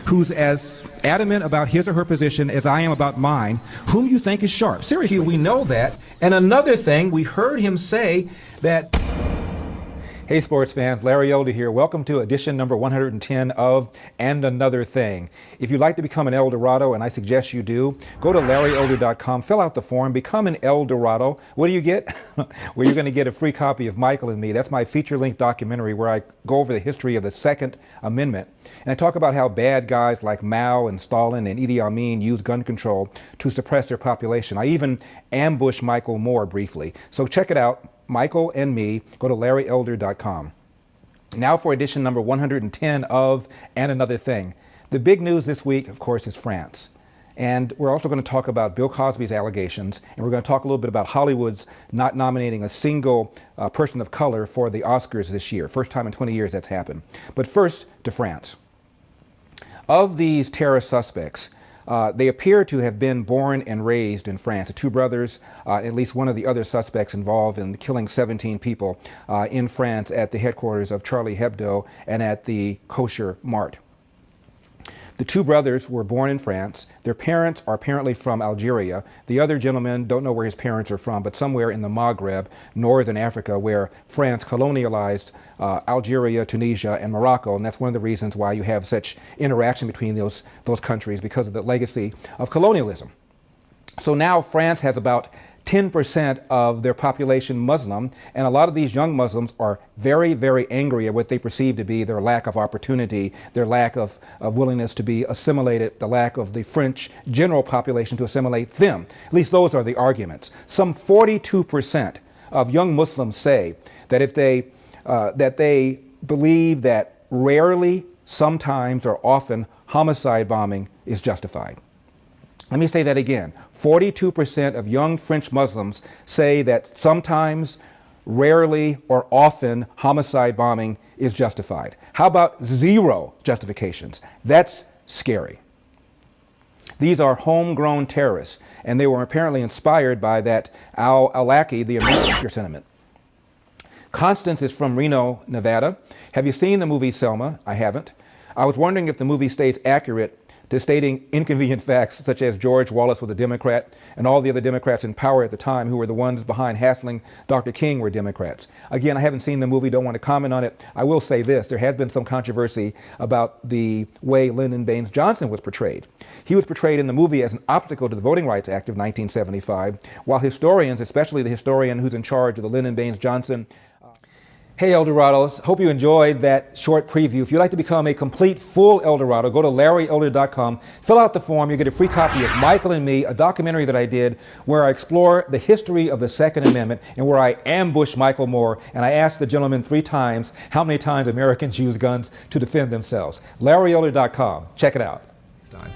who's as adamant about his or her position as I am about mine, whom you think is sharp. Seriously, we know that. And another thing, we heard him say that... Hey sports fans, Larry Elder here. Welcome to edition number 110 of And Another Thing. If you'd like to become an El Dorado, and I suggest you do, go to LarryElder.com, fill out the form, become an El Dorado. What do you get? Well, you're going to get a free copy of Michael and Me. That's my feature-length documentary where I go over the history of the Second Amendment. And I talk about how bad guys like Mao and Stalin and Idi Amin used gun control to suppress their population. I even ambush Michael Moore briefly. So check it out. Michael and Me, go to LarryElder.com. Now for edition number 110 of And Another Thing. The big news this week, of course, is France. And we're also going to talk about Bill Cosby's allegations, and we're going to talk a little bit about Hollywood's not nominating a single person of color for the Oscars this year. First time in 20 years that's happened. But first, to France. Of these terrorist suspects, they appear to have been born and raised in France. The two brothers, at least one of the other suspects involved in killing 17 people in France at the headquarters of Charlie Hebdo and at the Kosher Mart. The two brothers were born in France. Their parents are apparently from Algeria. The other gentleman, don't know where his parents are from, but somewhere in the Maghreb, northern Africa, where France colonialized Algeria, Tunisia, and Morocco. And that's one of the reasons why you have such interaction between those countries, because of the legacy of colonialism. So now France has about 10% of their population Muslim, and a lot of these young Muslims are very, very angry at what they perceive to be their lack of opportunity, their lack of willingness to be assimilated, the lack of the French general population to assimilate them. At least those are the arguments. Some 42% of young Muslims say that if they believe that rarely, sometimes, or often homicide bombing is justified. Let me say that again. 42% of young French Muslims say that sometimes, rarely, or often homicide bombing is justified. How about zero justifications? That's scary. These are homegrown terrorists, and they were apparently inspired by that al-Awlaki, the American sentiment. Constance is from Reno, Nevada. Have you seen the movie Selma? I haven't. I was wondering if the movie stays accurate to stating inconvenient facts such as George Wallace was a Democrat and all the other Democrats in power at the time who were the ones behind hassling Dr. King were Democrats. Again, I haven't seen the movie, don't want to comment on it. I will say this, there has been some controversy about the way Lyndon Baines Johnson was portrayed. He was portrayed in the movie as an obstacle to the Voting Rights Act of 1975, while historians, especially the historian who's in charge of the Lyndon Baines Johnson. Hey El Dorados, hope you enjoyed that short preview. If you'd like to become a complete full El Dorado, go to LarryElder.com, fill out the form, you get a free copy of Michael and Me, a documentary that I did where I explore the history of the Second Amendment and where I ambush Michael Moore, and I asked the gentleman 3 times how many times Americans use guns to defend themselves. LarryElder.com, check it out. Done.